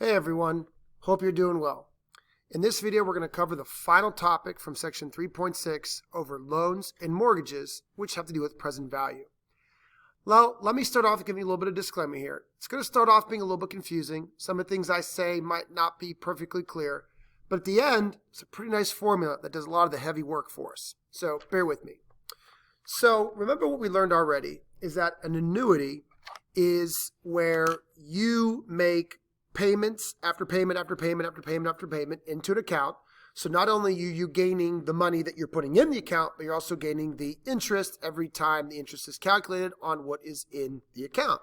Hey everyone, hope you're doing well. In this video we're going to cover the final topic from section 3.6 over loans and mortgages, which have to do with present value. Well, let me start off giving you a little bit of disclaimer here. It's going to start off being a little bit confusing. Some of the things I say might not be perfectly clear, but at the end it's a pretty nice formula that does a lot of the heavy work for us. So bear with me. So remember what we learned already is that an annuity is where you make payments after payment after payment after payment after payment into an account. So not only are you gaining the money that you're putting in the account, but you're also gaining the interest every time the interest is calculated on what is in the account.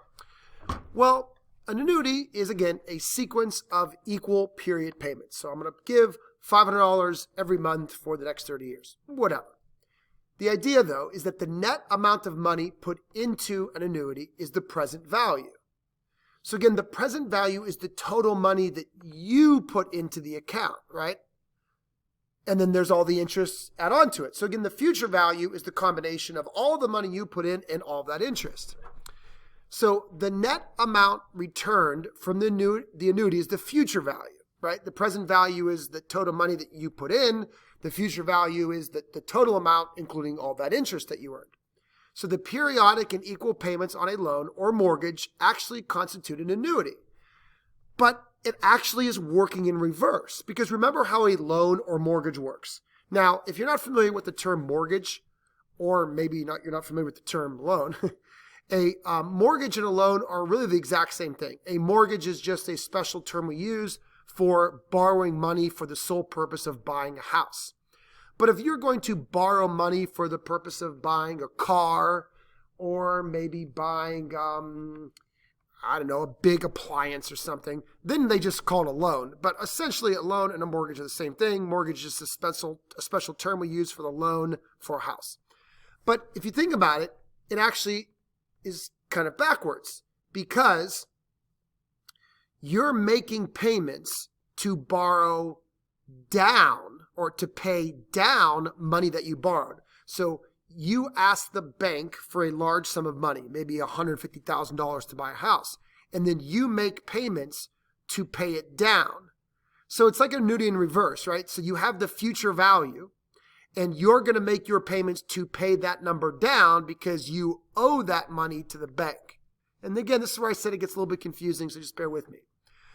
Well, an annuity is, again, a sequence of equal period payments. So I'm going to give $500 every month for the next 30 years, whatever. The idea, though, is that the net amount of money put into an annuity is the present value. So again, the present value is the total money that you put into the account, right? And then there's all the interest add on to it. So again, the future value is the combination of all the money you put in and all that interest. So the net amount returned from the annuity is the future value, right? The present value is the total money that you put in. The future value is the total amount, including all that interest that you earned. So the periodic and equal payments on a loan or mortgage actually constitute an annuity. But it actually is working in reverse, because remember how a loan or mortgage works. Now, if you're not familiar with the term mortgage, or maybe you're not familiar with the term loan, a mortgage and a loan are really the exact same thing. A mortgage is just a special term we use for borrowing money for the sole purpose of buying a house. But if you're going to borrow money for the purpose of buying a car or maybe buying, a big appliance or something, then they just call it a loan. But essentially a loan and a mortgage are the same thing. Mortgage is just a special term we use for the loan for a house. But if you think about it, it actually is kind of backwards, because you're making payments to borrow down or to pay down money that you borrowed. So you ask the bank for a large sum of money, maybe $150,000 to buy a house, and then you make payments to pay it down. So it's like an annuity in reverse, right? So you have the future value, and you're going to make your payments to pay that number down because you owe that money to the bank. And again, this is where I said it gets a little bit confusing, so just bear with me.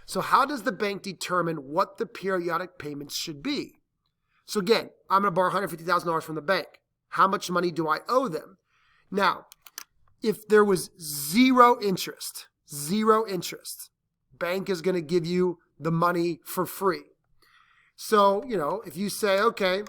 So how does the bank determine what the periodic payments should be? So again, I'm going to borrow $150,000 from the bank. How much money do I owe them? Now, if there was zero interest, bank is going to give you the money for free. So, if you say, okay,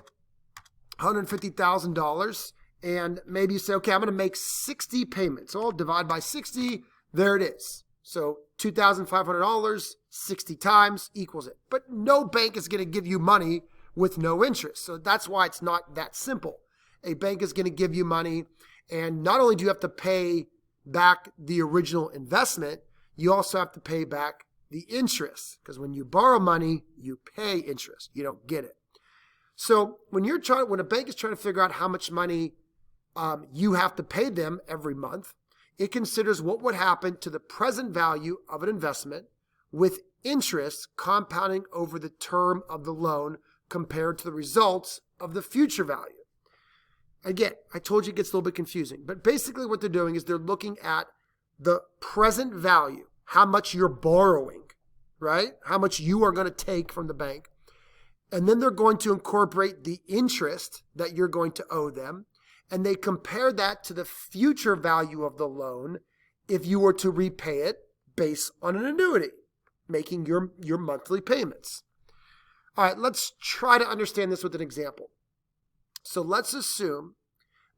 $150,000, and maybe you say, okay, I'm going to make 60 payments. So I'll divide by 60. There it is. So $2,500, 60 times equals it. But no bank is going to give you money with no interest. So that's why it's not that simple. A bank is going to give you money, and not only do you have to pay back the original investment, you also have to pay back the interest, because when you borrow money, you pay interest. You don't get it. So when a bank is trying to figure out how much money you have to pay them every month, it considers what would happen to the present value of an investment with interest compounding over the term of the loan compared to the results of the future value. Again, I told you it gets a little bit confusing, but basically what they're doing is they're looking at the present value, how much you're borrowing, right? How much you are going to take from the bank. And then they're going to incorporate the interest that you're going to owe them, and they compare that to the future value of the loan if you were to repay it based on an annuity, making your monthly payments. All right, let's try to understand this with an example. So let's assume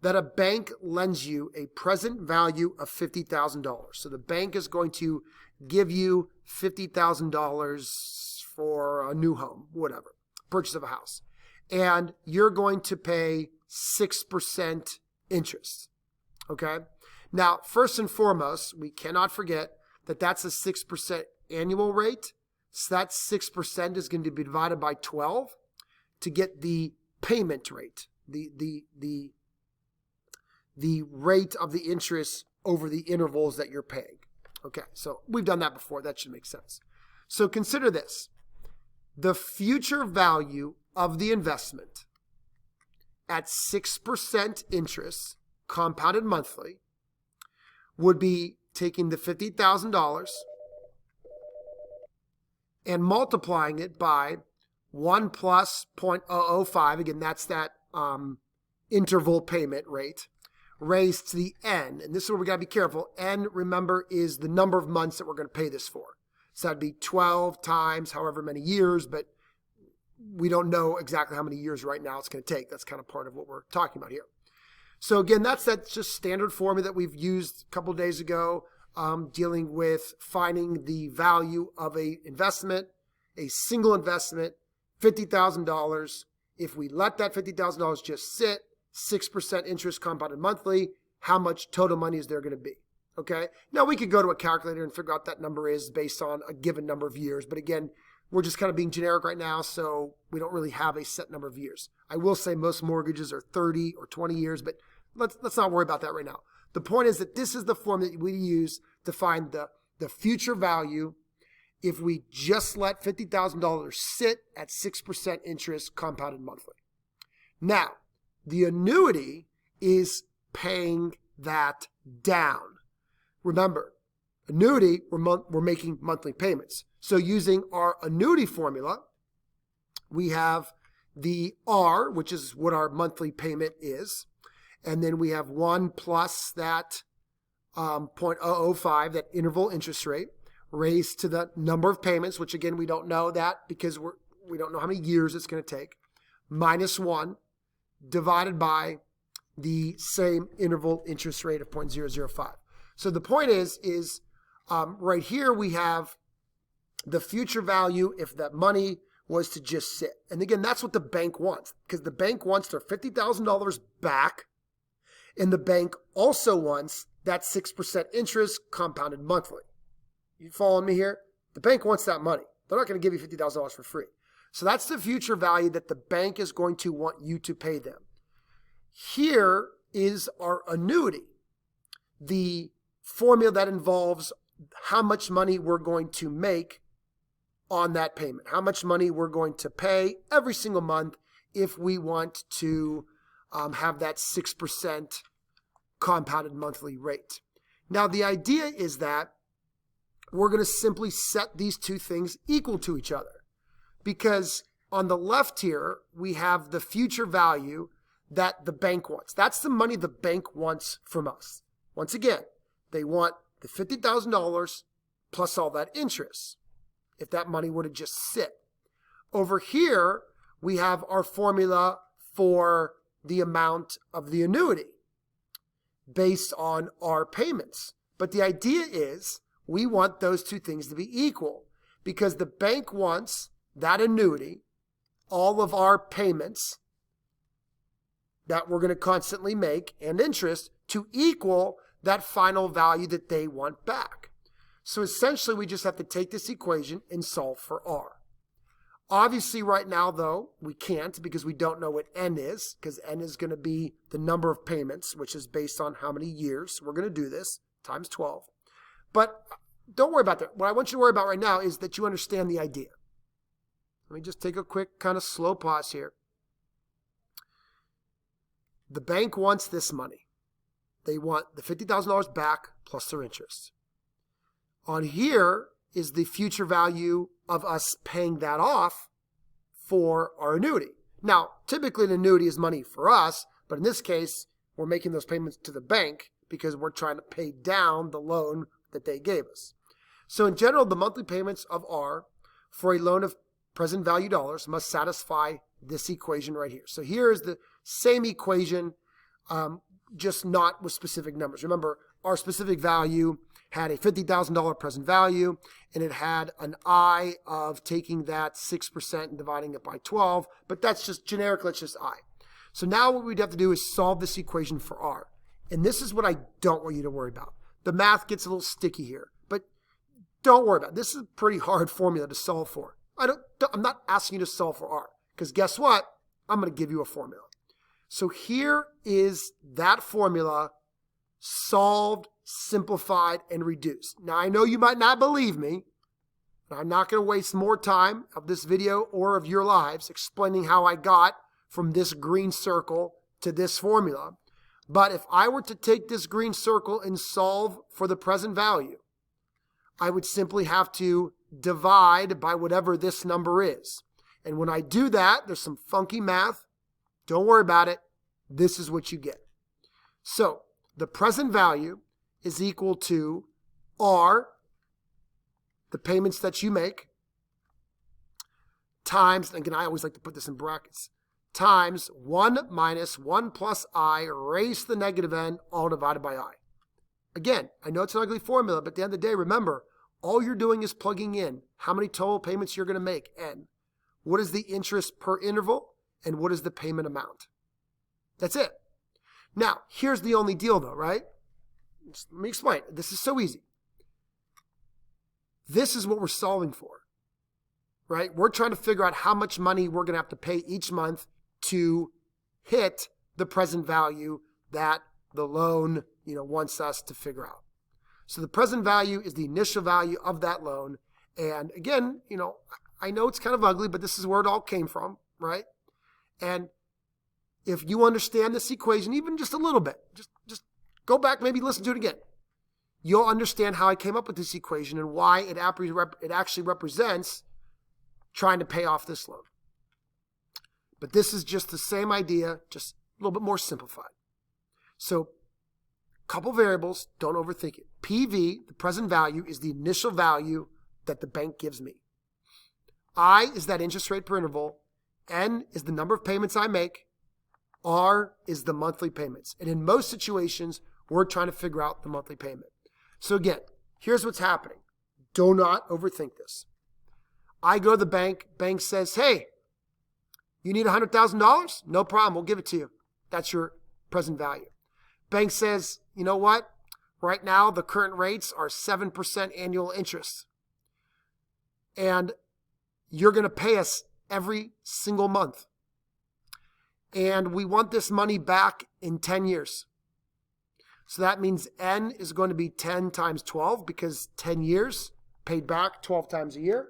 that a bank lends you a present value of $50,000. So the bank is going to give you $50,000 for a new home, whatever, purchase of a house. And you're going to pay 6% interest, okay? Now, first and foremost, we cannot forget that that's a 6% annual rate. So that 6% is going to be divided by 12 to get the payment rate, the rate of the interest over the intervals that you're paying. Okay, so we've done that before. That should make sense. So consider this. The future value of the investment at 6% interest compounded monthly would be taking the $50,000 and multiplying it by 1 plus 0.005. Again, that's that interval payment rate raised to the n. And this is where we got to be careful. N, remember, is the number of months that we're going to pay this for. So that'd be 12 times however many years, but we don't know exactly how many years right now it's going to take. That's kind of part of what we're talking about here. So again, that's just standard formula that we've used a couple of days ago, dealing with finding the value of a investment, a single investment, $50,000. If we let that $50,000 just sit, 6% interest compounded monthly, how much total money is there going to be? Okay. Now we could go to a calculator and figure out that number is based on a given number of years. But again, we're just kind of being generic right now, so we don't really have a set number of years. I will say most mortgages are 30 or 20 years, but let's not worry about that right now. The point is that this is the form that we use to find the future value if we just let $50,000 sit at 6% interest compounded monthly. Now, the annuity is paying that down. Remember, annuity, we're making monthly payments. So using our annuity formula, we have the R, which is what our monthly payment is. And then we have 1 plus that 0.005, that interval interest rate, raised to the number of payments, which again, we don't know that because we don't know how many years it's going to take, minus 1, divided by the same interval interest rate of 0.005. So the point is right here we have the future value if that money was to just sit. And again, that's what the bank wants, because the bank wants their $50,000 back, and the bank also wants that 6% interest compounded monthly. You following me here? The bank wants that money. They're not going to give you $50,000 for free. So that's the future value that the bank is going to want you to pay them. Here is our annuity, the formula that involves how much money we're going to make on that payment, how much money we're going to pay every single month if we want to have that 6% compounded monthly rate. Now, the idea is that we're going to simply set these two things equal to each other, because on the left here, we have the future value that the bank wants. That's the money the bank wants from us. Once again, they want the $50,000 plus all that interest if that money were to just sit. Over here, we have our formula for the amount of the annuity based on our payments. But the idea is we want those two things to be equal, because the bank wants that annuity, all of our payments that we're going to constantly make and interest, to equal that final value that they want back. So essentially, we just have to take this equation and solve for R. Obviously, right now, though, we can't, because we don't know what N is, because N is going to be the number of payments, which is based on how many years we're going to do this, times 12. But don't worry about that. What I want you to worry about right now is that you understand the idea. Let me just take a quick kind of slow pause here. The bank wants this money. They want the $50,000 back plus their interest. On here is the future value of us paying that off for our annuity. Now, typically an annuity is money for us, but in this case, we're making those payments to the bank because we're trying to pay down the loan that they gave us. So in general, the monthly payments of R for a loan of present value dollars must satisfy this equation right here. So here is the same equation, just not with specific numbers. Remember, our specific value had a $50,000 present value, and it had an I of taking that 6% and dividing it by 12, but that's just generic, that's just I. So now what we'd have to do is solve this equation for R. And this is what I don't want you to worry about. The math gets a little sticky here, but don't worry about it. This is a pretty hard formula to solve for. I'm not asking you to solve for R, because guess what? I'm going to give you a formula. So here is that formula solved, simplified, and reduced. Now, I know you might not believe me, And I'm not going to waste more time of this video or of your lives explaining how I got from this green circle to this formula. But if I were to take this green circle and solve for the present value, I would simply have to divide by whatever this number is. And when I do that, there's some funky math. Don't worry about it. This is what you get. So the present value is equal to R, the payments that you make, times, again, I always like to put this in brackets, times 1 minus 1 plus I raised to the negative n, all divided by I. Again, I know it's an ugly formula, but at the end of the day, remember, all you're doing is plugging in how many total payments you're going to make, n. What is the interest per interval, and what is the payment amount? That's it. Now, here's the only deal though, right? Let me explain. This is so easy. This is what we're solving for, right? We're trying to figure out how much money we're going to have to pay each month to hit the present value that the loan, wants us to figure out. So the present value is the initial value of that loan. And again, I know it's kind of ugly, but this is where it all came from, right? And if you understand this equation, even just a little bit, just go back, maybe listen to it again. You'll understand how I came up with this equation and why it actually represents trying to pay off this loan. But this is just the same idea, just a little bit more simplified. So, couple variables, don't overthink it. PV, the present value, is the initial value that the bank gives me. I is that interest rate per interval. N is the number of payments I make. R is the monthly payments. And in most situations, we're trying to figure out the monthly payment. So again, here's what's happening. Do not overthink this. I go to the bank. Bank says, hey, you need $100,000? No problem. We'll give it to you. That's your present value. Bank says, you know what? Right now, the current rates are 7% annual interest. And you're going to pay us every single month. And we want this money back in 10 years. So that means N is going to be 10 times 12 because 10 years paid back 12 times a year.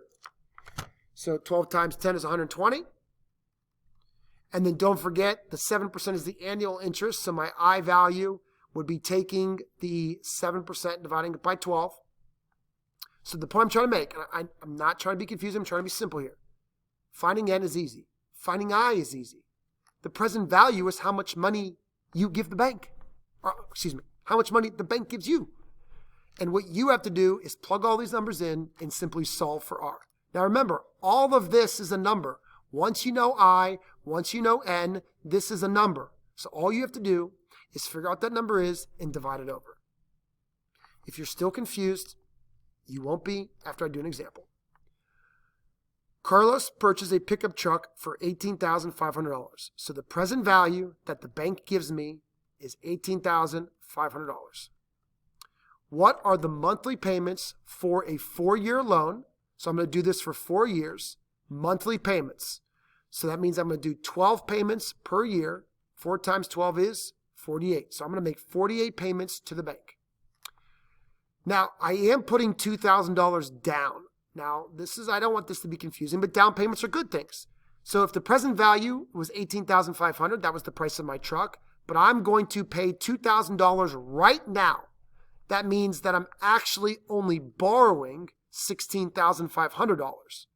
So 12 times 10 is 120. And then don't forget the 7% is the annual interest. So my I value would be taking the 7% and dividing it by 12. So the point I'm trying to make, and I'm not trying to be confusing, I'm trying to be simple here. Finding N is easy. Finding I is easy. The present value is how much money you give the bank. How much money the bank gives you. And what you have to do is plug all these numbers in and simply solve for R. Now remember, all of this is a number. Once you know I, once you know N, this is a number. So all you have to do is figure out what that number is and divide it over. If you're still confused, you won't be after I do an example. Carlos purchased a pickup truck for $18,500. So the present value that the bank gives me is $18,500. What are the monthly payments for a 4-year loan? So I'm going to do this for 4 years. Monthly payments. So that means I'm going to do 12 payments per year. 4 times 12 is 48. So I'm going to make 48 payments to the bank. Now, I am putting $2,000 down. Now, I don't want this to be confusing, but down payments are good things. So if the present value was $18,500, that was the price of my truck, but I'm going to pay $2,000 right now. That means that I'm actually only borrowing $16,500.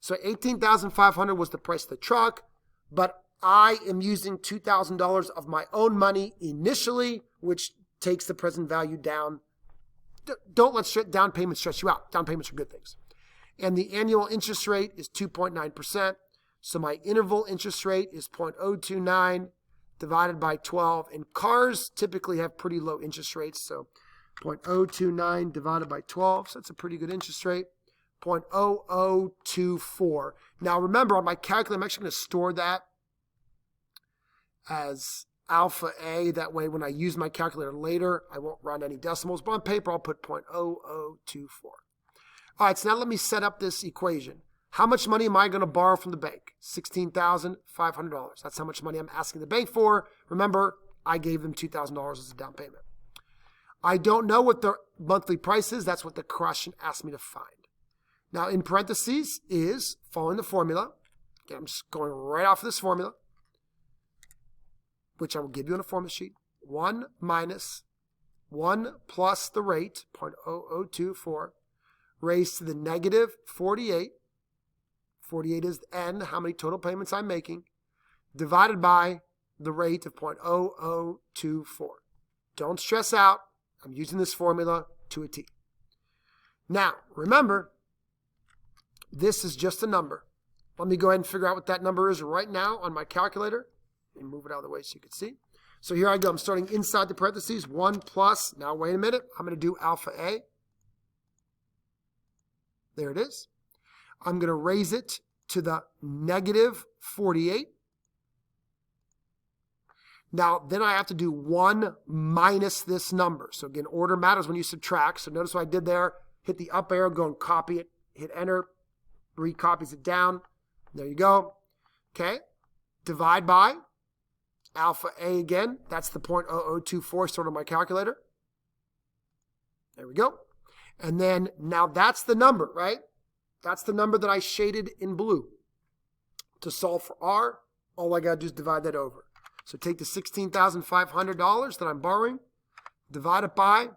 So $18,500 was the price of the truck, but I am using $2,000 of my own money initially, which takes the present value down. Don't let down payments stress you out. Down payments are good things. And the annual interest rate is 2.9%. So my interval interest rate is 0.029 divided by 12. And cars typically have pretty low interest rates. So 0.029 divided by 12. So that's a pretty good interest rate. 0.0024. Now remember, on my calculator, I'm actually going to store that as alpha A. That way, when I use my calculator later, I won't round any decimals. But on paper, I'll put 0.0024. All right, so now let me set up this equation. How much money am I going to borrow from the bank? $16,500. That's how much money I'm asking the bank for. Remember, I gave them $2,000 as a down payment. I don't know what the monthly price is. That's what the question asked me to find. Now in parentheses is following the formula. Again, I'm just going right off of this formula, which I will give you on a formula sheet. 1 minus 1 plus the rate, 0.0024, raised to the negative 48. 48 is n, how many total payments I'm making, divided by the rate of 0.0024. Don't stress out. I'm using this formula to a T. Now, remember, this is just a number. Let me go ahead and figure out what that number is right now on my calculator. Let me move it out of the way so you can see. So here I go. I'm starting inside the parentheses. 1 plus, now wait a minute. I'm going to do alpha A. There it is. I'm going to raise it to the negative 48. Now, then I have to do 1 minus this number. So again, order matters when you subtract. So notice what I did there. Hit the up arrow, go and copy it. Hit enter. Recopies it down. There you go. Okay. Divide by alpha A again. That's the 0.0024 stored on my calculator. There we go. And then now that's the number, right? That's the number that I shaded in blue. To solve for R, all I got to do is divide that over. So take the $16,500 that I'm borrowing, divide it by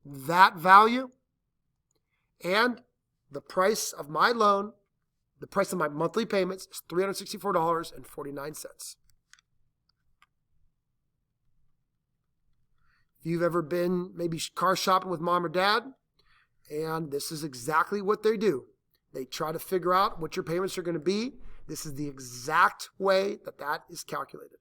that value, and the price of my loan, the price of my monthly payments is $364.49. If you've ever been maybe car shopping with mom or dad, and this is exactly what they do. They try to figure out what your payments are going to be. This is the exact way that that is calculated.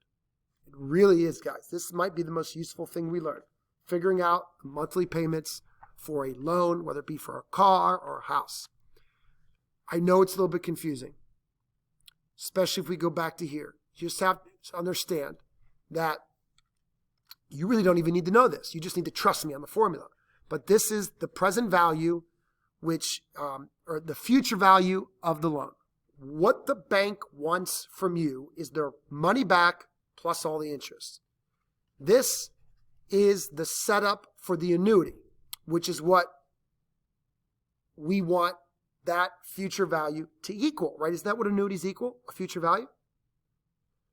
It really is, guys. This might be the most useful thing we learn. Figuring out the monthly payments for a loan, whether it be for a car or a house. I know it's a little bit confusing, especially if we go back to here. You just have to understand that you really don't even need to know this. You just need to trust me on the formula. But this is the present value, which or the future value of the loan. What the bank wants from you is their money back plus all the interest. This is the setup for the annuity, which is what we want that future value to equal, right? Isn't that what annuities equal, a future value?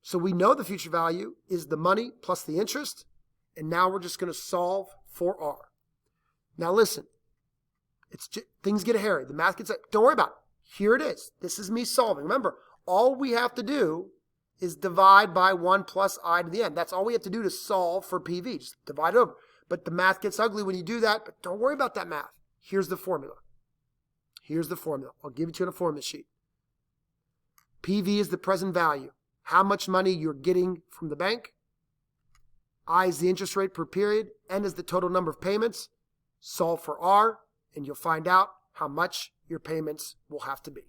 So we know the future value is the money plus the interest, and now we're just going to solve for R. Now listen, things get hairy. The math gets, don't worry about it. Here it is. This is me solving. Remember, all we have to do is divide by 1 plus I to the n. That's all we have to do to solve for PV. Just divide it over. But the math gets ugly when you do that, but don't worry about that math. Here's the formula. Here's the formula. I'll give it to you on a formula sheet. PV is the present value. How much money you're getting from the bank. I is the interest rate per period. N is the total number of payments. Solve for R, and you'll find out how much your payments will have to be.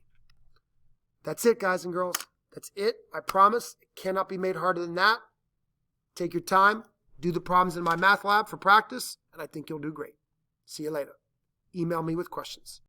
That's it, guys and girls. That's it. I promise. It cannot be made harder than that. Take your time. Do the problems in my math lab for practice, and I think you'll do great. See you later. Email me with questions.